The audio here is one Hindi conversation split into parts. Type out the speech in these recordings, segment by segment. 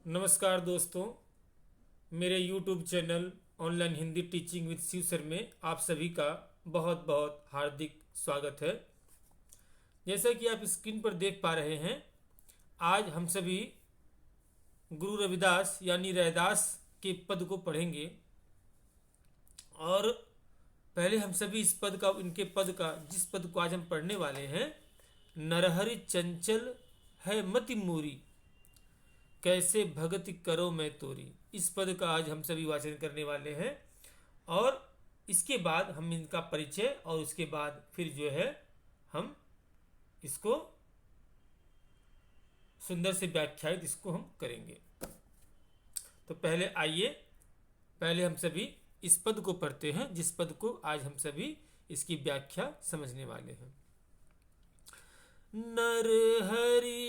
नमस्कार दोस्तों, मेरे YouTube channel online Hindi teaching with Shiv sir में आप सभी का बहुत बहुत हार्दिक स्वागत है। जैसा कि आप स्क्रीन पर देख पा रहे हैं, आज हम सभी गुरु रविदास यानी रैदास के पद को पढ़ेंगे। और पहले हम सभी इस पद का जिस पद को आज हम पढ़ने वाले हैं, नरहरि चंचल है मति मूरी, कैसे भगति करो मैं तोरी, इस पद का आज हम सभी वाचन करने वाले हैं। और इसके बाद हम इनका परिचय और उसके बाद फिर जो है हम इसको सुंदर से व्याख्यायित इसको हम करेंगे। तो पहले हम सभी इस पद को पढ़ते हैं, जिस पद को आज हम सभी इसकी व्याख्या समझने वाले हैं। नरहरि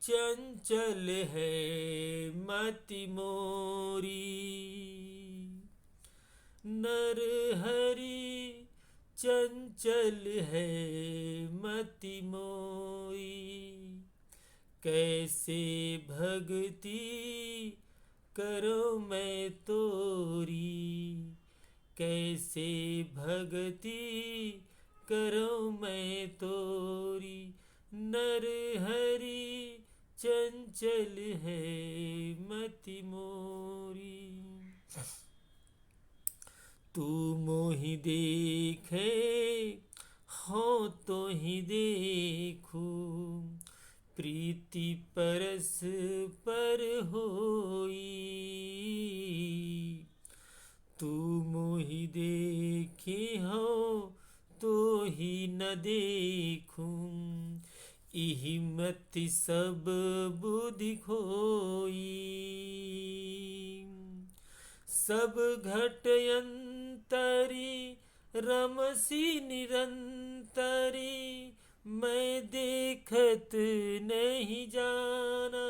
चंचल है मति मोरी, नरहरि चंचल है मति मोरी, कैसे भक्ति करो मैं तोरी, कैसे भक्ति करो मैं तोरी, नरहरि चंचल है मति मोरी। तू मोहि देखे हो तो ही देखूं, प्रीति परस पर होई, तू मोहि देखे हो तो ही न देखूं, इहि मति सब बुद्धि खोई, सब घटयंतरी रमसी निरंतरी, मैं देखत नहीं जाना,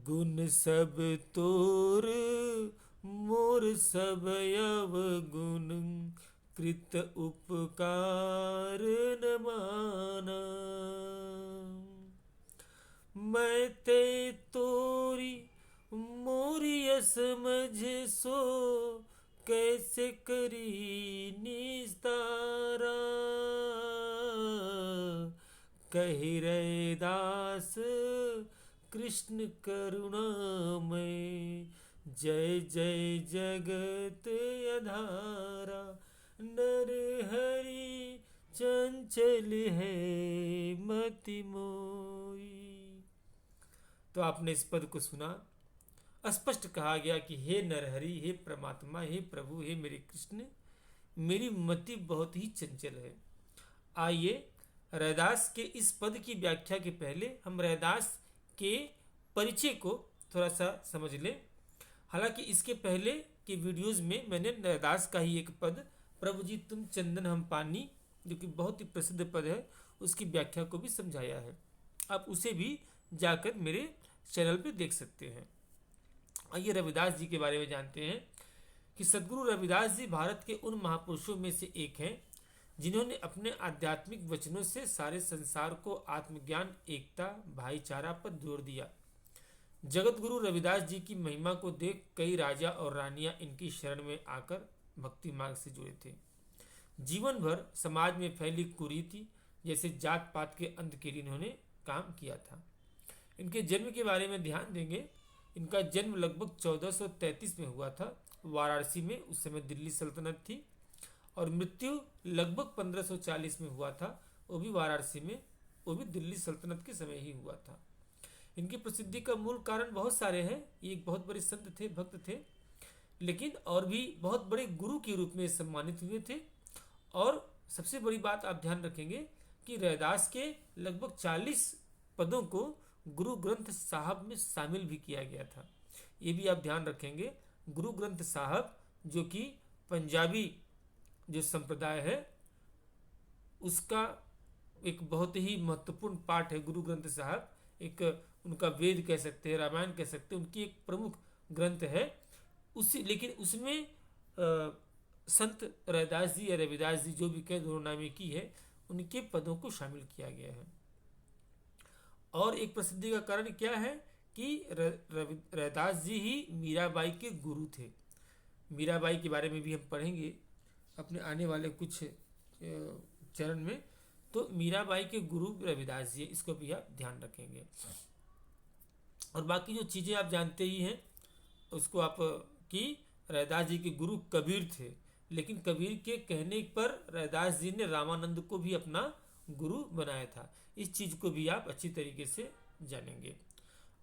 गुण सब तोर मोर सब अवगुण, कृत उपकार न माना, मैं ते तोरी मोरी समझ सो, कैसे करी निस्तारा, कहि रैदास कृष्ण करुणामय, जय जय जगत अधारा, नरहरि चंचल है मति मोरी। तो आपने इस पद को सुना। स्पष्ट कहा गया कि हे नरहरि, हे परमात्मा, हे प्रभु, हे मेरे कृष्ण, मेरी मति बहुत ही चंचल है। आइए रैदास के इस पद की व्याख्या के पहले हम रैदास के परिचय को थोड़ा सा समझ लें। हालांकि इसके पहले के वीडियोस में मैंने रैदास का ही एक पद, प्रभु जी तुम चंदन हम पानी, जो कि बहुत ही प्रसिद्ध पद है, उसकी व्याख्या को भी समझाया है। आप उसे भी जाकर मेरे चैनल पे देख सकते हैं। आइए रविदास जी के बारे में जानते हैं कि सदगुरु रविदास जी भारत के उन महापुरुषों में से एक हैं जिन्होंने अपने आध्यात्मिक वचनों से सारे संसार को आत्मज्ञान, एकता, भाईचारा पर जोर दिया। जगत गुरु रविदास जी की महिमा को देख कई राजा और रानियां इनकी शरण में आकर भक्ति मार्ग से जुड़े थे। जीवन भर समाज में फैली कुरीति जैसे जात पात के अंत के लिए इन्होंने काम किया था। इनके जन्म के बारे में ध्यान देंगे। इनका जन्म लगभग 1433 में हुआ था वाराणसी में, उस समय दिल्ली सल्तनत थी, और मृत्यु लगभग 1540 में हुआ था, वो भी वाराणसी में, वो भी दिल्ली सल्तनत के समय ही हुआ था। इनकी प्रसिद्धि का मूल कारण बहुत सारे हैं। ये एक बहुत बड़े संत थे, भक्त थे, लेकिन और भी बहुत बड़े गुरु के रूप में सम्मानित हुए थे। और सबसे बड़ी बात आप ध्यान रखेंगे कि रैदास के लगभग 40 पदों को गुरु ग्रंथ साहब में शामिल भी किया गया था। ये भी आप ध्यान रखेंगे। गुरु ग्रंथ साहब जो कि पंजाबी जो संप्रदाय है उसका एक बहुत ही महत्वपूर्ण पाठ है। गुरु ग्रंथ साहब एक उनका वेद कह सकते हैं, रामायण कह सकते हैं, उनकी एक प्रमुख ग्रंथ है। लेकिन उसमें संत रैदास जी या रविदास जी जो भी कह, दोनों नामे की है, उनके पदों को शामिल किया गया है। और एक प्रसिद्धि का कारण क्या है कि रैदास जी ही मीराबाई के गुरु थे। मीराबाई के बारे में भी हम पढ़ेंगे अपने आने वाले कुछ चरण में। तो मीराबाई के गुरु रविदास जी, इसको भी आप ध्यान रखेंगे। और बाकी जो चीज़ें आप जानते ही हैं उसको आप, कि रैदास जी के गुरु कबीर थे, लेकिन कबीर के कहने पर रैदास जी ने रामानंद को भी अपना गुरु बनाया था। इस चीज़ को भी आप अच्छी तरीके से जानेंगे।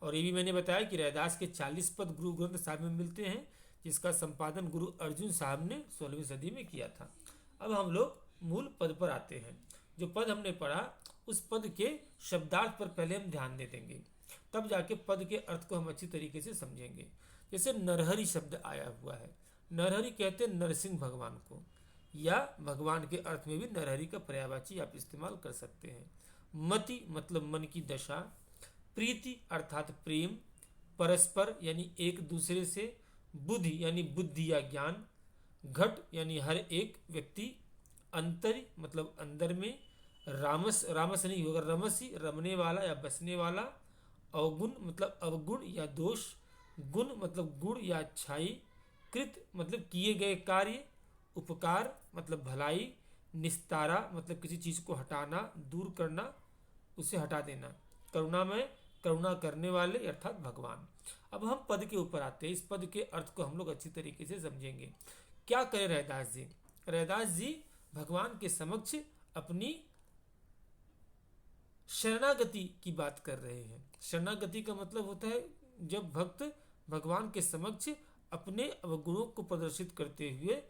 और ये भी मैंने बताया कि रैदास के 40 पद गुरु ग्रंथ साहिब में मिलते हैं, जिसका संपादन गुरु अर्जुन साहब ने 16वीं सदी में किया था। अब हम लोग मूल पद पर आते हैं। जो पद हमने पढ़ा उस पद के शब्दार्थ पर पहले हम ध्यान दे देंगे, तब जाके पद के अर्थ को हम अच्छी तरीके से समझेंगे। जैसे नरहरि शब्द आया हुआ है, नरहरि कहते हैं नरसिंह भगवान को, या भगवान के अर्थ में भी नरहरि का पर्यायवाची आप इस्तेमाल कर सकते हैं। मति मतलब मन की दशा, प्रीति अर्थात प्रेम, परस्पर यानी एक दूसरे से, बुद्धि यानी बुद्धि या ज्ञान, घट यानी हर एक व्यक्ति, अंतरि मतलब अंदर में, रामस रामस नहीं होगा रमसी रमने वाला या बसने वाला, अवगुण मतलब अवगुण या दोष, गुण मतलब गुण या अच्छाई, कृत मतलब किए गए कार्य, उपकार मतलब भलाई, निस्तारा मतलब किसी चीज को हटाना, दूर करना, उसे हटा देना, करुणा में करुणा करने वाले अर्थात भगवान। अब हम पद के ऊपर आते हैं। इस पद के अर्थ को हम लोग अच्छी तरीके से समझेंगे। क्या कहे रैदास जी? रैदास जी भगवान के समक्ष अपनी शरणागति की बात कर रहे हैं। शरणागति का मतलब होता है जब भक्त भगवान के समक्ष अपने अवगुणों को प्रदर्शित करते हुए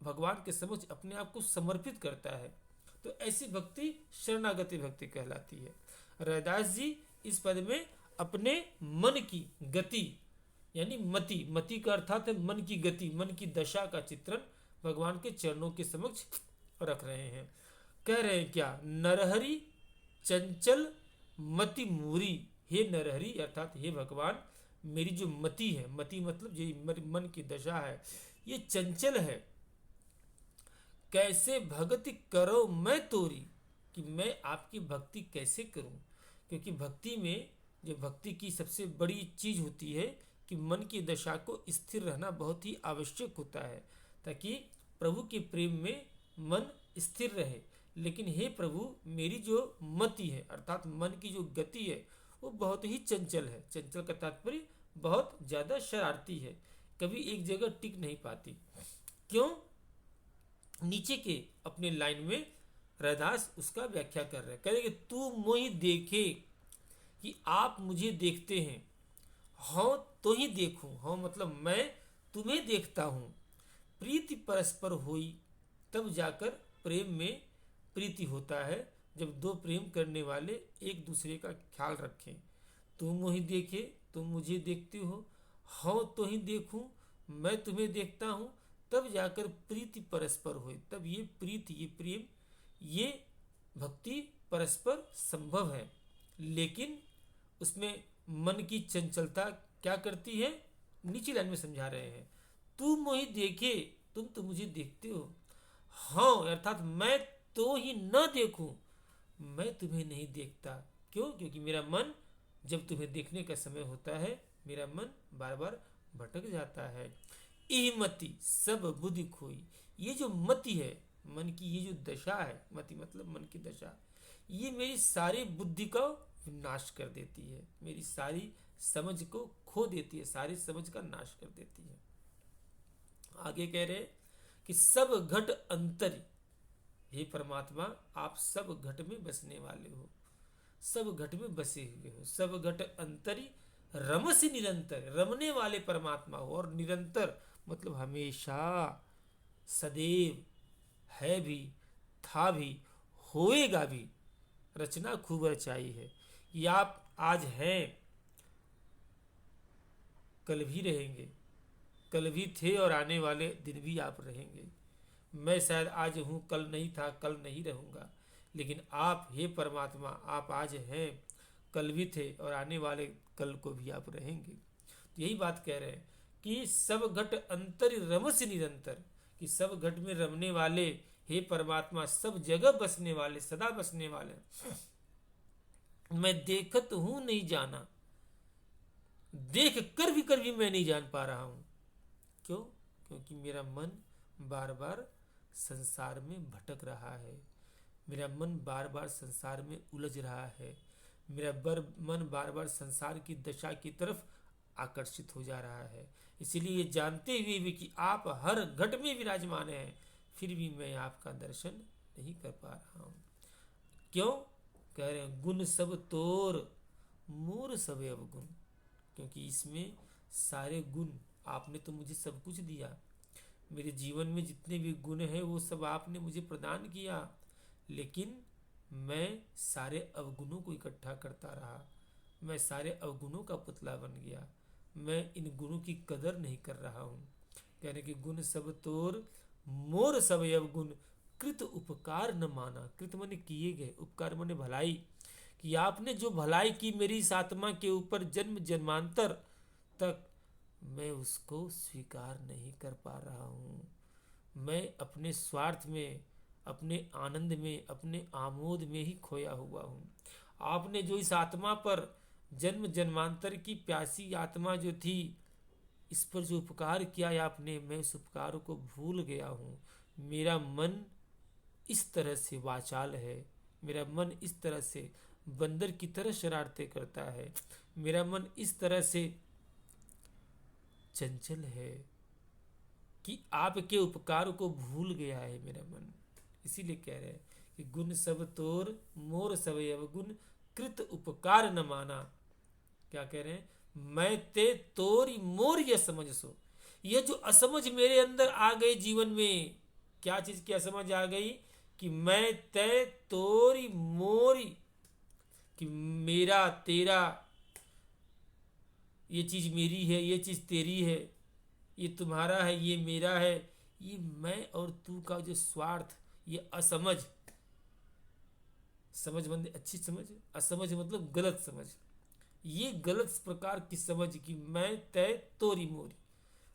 भगवान के समक्ष अपने आप को समर्पित करता है, तो ऐसी भक्ति शरणागति भक्ति कहलाती है। रैदास जी इस पद में अपने मन की गति यानी मति का अर्थात है मन की गति, मन की दशा का चित्रण भगवान के चरणों के समक्ष रख रहे हैं। कह रहे हैं क्या? नरहरि चंचल मति मूरी, हे नरहरि अर्थात हे भगवान, मेरी जो मति है, मति मतलब ये मन की दशा है, ये चंचल है। कैसे भक्ति करो मैं तोरी, कि मैं आपकी भक्ति कैसे करूं? क्योंकि भक्ति में जो भक्ति की सबसे बड़ी चीज होती है कि मन की दशा को स्थिर रहना बहुत ही आवश्यक होता है, ताकि प्रभु के प्रेम में मन स्थिर रहे। लेकिन हे प्रभु, मेरी जो मति है अर्थात मन की जो गति है वो बहुत ही चंचल है। चंचल का तात्पर्य बहुत ज्यादा शरारती है, कभी एक जगह टिक नहीं पाती। क्यों? नीचे के अपने लाइन में रैदास उसका व्याख्या कर रहे हैं। कहेंगे तू मोहि देखे, कि आप मुझे देखते हैं, हाँ तो ही देखूं, हाँ मतलब मैं तुम्हें देखता हूं। प्रीति परस्पर होई, तब जाकर प्रेम में प्रीति होता है, जब दो प्रेम करने वाले एक दूसरे का ख्याल रखें। तुम मोहि देखे, तुम मुझे देखते हो, हाँ तो ही देखूं, मैं तुम्हें देखता हूं, तब जाकर प्रीति परस्पर होए। तब ये प्रीति, ये प्रेम, ये भक्ति परस्पर संभव है। लेकिन उसमें मन की चंचलता क्या करती है? नीचे लाइन में समझा रहे हैं। तू मोहि देखे, तुम तो मुझे देखते हो, हाँ अर्थात मैं तो ही न देखूं, मैं तुम्हें नहीं देखता। क्यों? क्योंकि मेरा मन जब तुम्हें देखने का समय होता है, मेरा मन बार बार भटक जाता है। इह मति सब बुद्धि खोई, ये जो मति है, मन की ये जो दशा है, मति मतलब मन की दशा, ये मेरी सारी बुद्धि का नाश कर देती है, मेरी सारी समझ को खो देती है, सारी समझ का नाश कर देती है। आगे कह रहे कि सब घट अंतरी, हे परमात्मा आप सब घट में बसने वाले हो, सब घट में बसे हुए हो। सब घट अंतरी रमसी निरंतर, रमने वाले परमात्मा हो। और निरंतर मतलब हमेशा, सदैव, है भी, था भी, होएगा भी। रचना खूब रचाई है। ये आप आज हैं, कल भी रहेंगे, कल भी थे और आने वाले दिन भी आप रहेंगे। मैं शायद आज हूं, कल नहीं था, कल नहीं रहूंगा, लेकिन आप हे परमात्मा आप आज हैं, कल भी थे और आने वाले कल को भी आप रहेंगे। तो यही बात कह रहे हैं कि सब घट अंतर रमस निरंतर, कि सब घट में रमने वाले हे परमात्मा, सब जगह बसने वाले, सदा बसने वाले। मैं देखत हूं नहीं जाना, देख कर भी मैं नहीं जान पा रहा हूं। क्यों? क्योंकि मेरा मन बार बार संसार में भटक रहा है, मेरा मन बार बार संसार में उलझ रहा है, मेरा मन बार बार संसार की दशा की तरफ आकर्षित हो जा रहा है। इसीलिए ये जानते हुए भी कि आप हर घट में विराजमान हैं, फिर भी मैं आपका दर्शन नहीं कर पा रहा हूं। क्यों? कह रहे हैं गुण सब तोर मोर सब अवगुण। क्योंकि इसमें सारे गुण आपने तो मुझे सब कुछ दिया, मेरे जीवन में जितने भी गुण हैं वो सब आपने मुझे प्रदान किया, लेकिन मैं सारे अवगुणों को इकट्ठा करता रहा, मैं सारे अवगुणों का पुतला बन गया, मैं इन गुणों की कदर नहीं कर रहा हूँ। कहने कि गुण सब तोर मोर सब अवगुण, कृत उपकार न माना। कृत माने किए गए, उपकार माने भलाई, कि आपने जो भलाई की मेरी इस आत्मा के ऊपर जन्म जन्मांतर तक, मैं उसको स्वीकार नहीं कर पा रहा हूँ। मैं अपने स्वार्थ में, अपने आनंद में, अपने आमोद में ही खोया हुआ हूँ। आपने जो इस आत्मा पर, जन्म जन्मांतर की प्यासी आत्मा जो थी, इस पर जो उपकार किया है आपने, मैं उस उपकार को भूल गया हूँ। मेरा मन इस तरह से वाचाल है, मेरा मन इस तरह से बंदर की तरह शरारतें करता है, मेरा मन इस तरह से चंचल है कि आपके उपकार को भूल गया है मेरा मन। इसीलिए कह रहे हैं कि गुण सब तोर मोर सब अवगुण, कृत उपकार न माना। क्या कह रहे हैं? मैं ते तोरी मोर ये समझ सो। यह जो असमझ मेरे अंदर आ गई जीवन में, क्या चीज की असमझ आ गई? कि मैं ते तोरी मोरी, कि मेरा तेरा, ये चीज मेरी है, ये चीज तेरी है, ये तुम्हारा है, ये मेरा है, ये मैं और तू का जो स्वार्थ, ये असमझ, समझ बंदे अच्छी समझ, असमझ मतलब गलत समझ, ये गलत प्रकार की समझ कि मैं तय तोरी मोरी,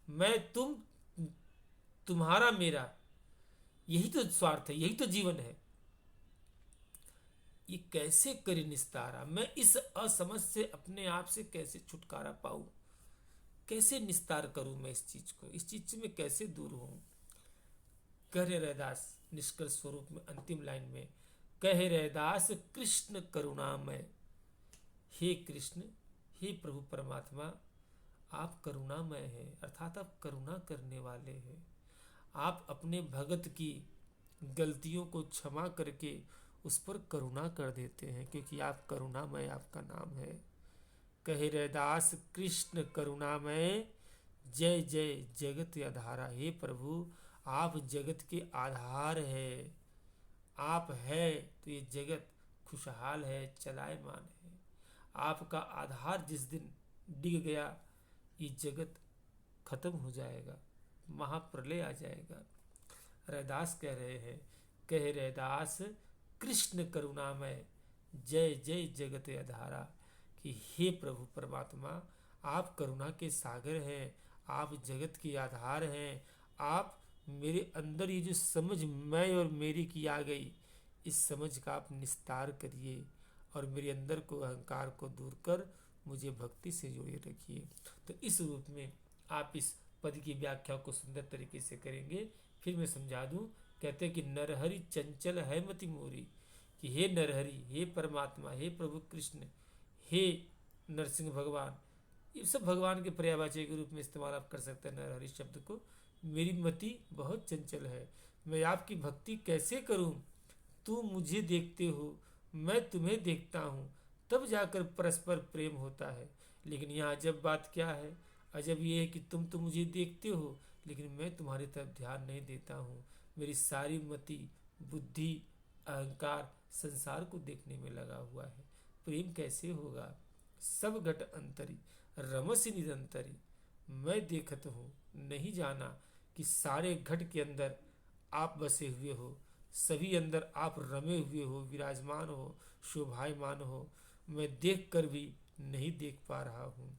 मैं तुम, तुम्हारा मेरा, यही तो स्वार्थ है, यही तो जीवन है। ये कैसे करे निस्तारा? मैं इस असमझ से अपने आप से कैसे छुटकारा पाऊं? कैसे निस्तार करूं मैं इस चीज को? इस चीज से मैं कैसे दूर हूं? कह रैदास निष्कर्ष स्वरूप में अंतिम लाइन में कहे रैदास, कृष्ण करुणामय। हे कृष्ण, हे प्रभु परमात्मा, आप करुणामय हैं, अर्थात आप करुणा करने वाले हैं। आप अपने भगत की गलतियों को क्षमा करके उस पर करुणा कर देते हैं, क्योंकि आप करुणामय, आपका नाम है। कहे रैदास, कृष्ण करुणामय, जय जय जगत आधारा। हे प्रभु, आप जगत के आधार है, आप है तो ये जगत खुशहाल है, चलायमान है। आपका आधार जिस दिन डिग गया, ये जगत खत्म हो जाएगा, महाप्रलय आ जाएगा। रैदास कह रहे हैं, कहे रैदास, कृष्ण करुणामय, जय जय जगत आधारा, कि हे प्रभु परमात्मा, आप करुणा के सागर हैं, आप जगत के आधार हैं। आप मेरे अंदर ये जो समझ मैं और मेरी की आ गई, इस समझ का आप निस्तार करिए और मेरे अंदर को, अहंकार को दूर कर मुझे भक्ति से जोड़े रखिए। तो इस रूप में आप इस पद की व्याख्या को सुंदर तरीके से करेंगे। फिर मैं समझा दूं। कहते हैं कि नरहरि चंचल है मति मोरी, कि हे नरहरि, हे परमात्मा, हे प्रभु कृष्ण, हे नरसिंह भगवान, ये सब भगवान के पर्यायवाची के रूप में इस्तेमाल आप कर सकते हैं नरहरि शब्द को। मेरी मति बहुत चंचल है, मैं आपकी भक्ति कैसे करूं? तू मुझे देखते हो, मैं तुम्हें देखता हूँ, तब जाकर परस्पर प्रेम होता है। लेकिन यहाँ अजब बात क्या है? अजब ये है कि तुम तो मुझे देखते हो, लेकिन मैं तुम्हारी तरफ ध्यान नहीं देता हूँ। मेरी सारी मति, बुद्धि, अहंकार संसार को देखने में लगा हुआ है। प्रेम कैसे होगा? सब घट अंतरी, रमसी निरंतरी। मैं देखत हूँ, नहीं जाना कि सारे घट के अंदर आप बसे हुए हो, सभी अंदर आप रमे हुए हो, विराजमान हो, शोभायमान हो। मैं देख कर भी नहीं देख पा रहा हूँ।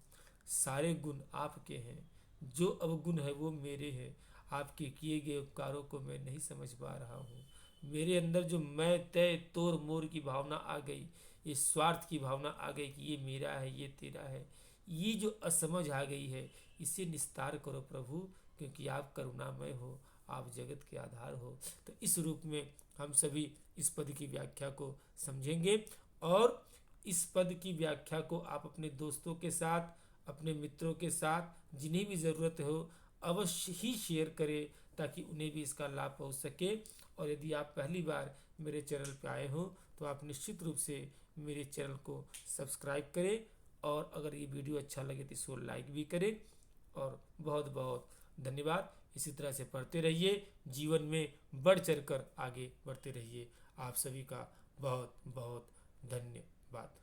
सारे गुण आपके हैं, जो अवगुण है वो मेरे हैं। आपके किए गए उपकारों को मैं नहीं समझ पा रहा हूँ। मेरे अंदर जो मैं तय तोर मोर की भावना आ गई, ये स्वार्थ की भावना आ गई कि ये मेरा है, ये तेरा है, ये जो असमझ आ गई है, इसे निस्तार करो प्रभु, क्योंकि आप करुणामय हो, आप जगत के आधार हो। तो इस रूप में हम सभी इस पद की व्याख्या को समझेंगे, और इस पद की व्याख्या को आप अपने दोस्तों के साथ, अपने मित्रों के साथ, जिन्हें भी ज़रूरत हो, अवश्य ही शेयर करें, ताकि उन्हें भी इसका लाभ पहुंच सके। और यदि आप पहली बार मेरे चैनल पर आए हो तो आप निश्चित रूप से मेरे चैनल को सब्सक्राइब करें, और अगर ये वीडियो अच्छा लगे तो इसको लाइक भी करें। और बहुत बहुत धन्यवाद। इसी तरह से पढ़ते रहिए, जीवन में बढ़ चढ़ कर आगे बढ़ते रहिए। आप सभी का बहुत बहुत धन्यवाद।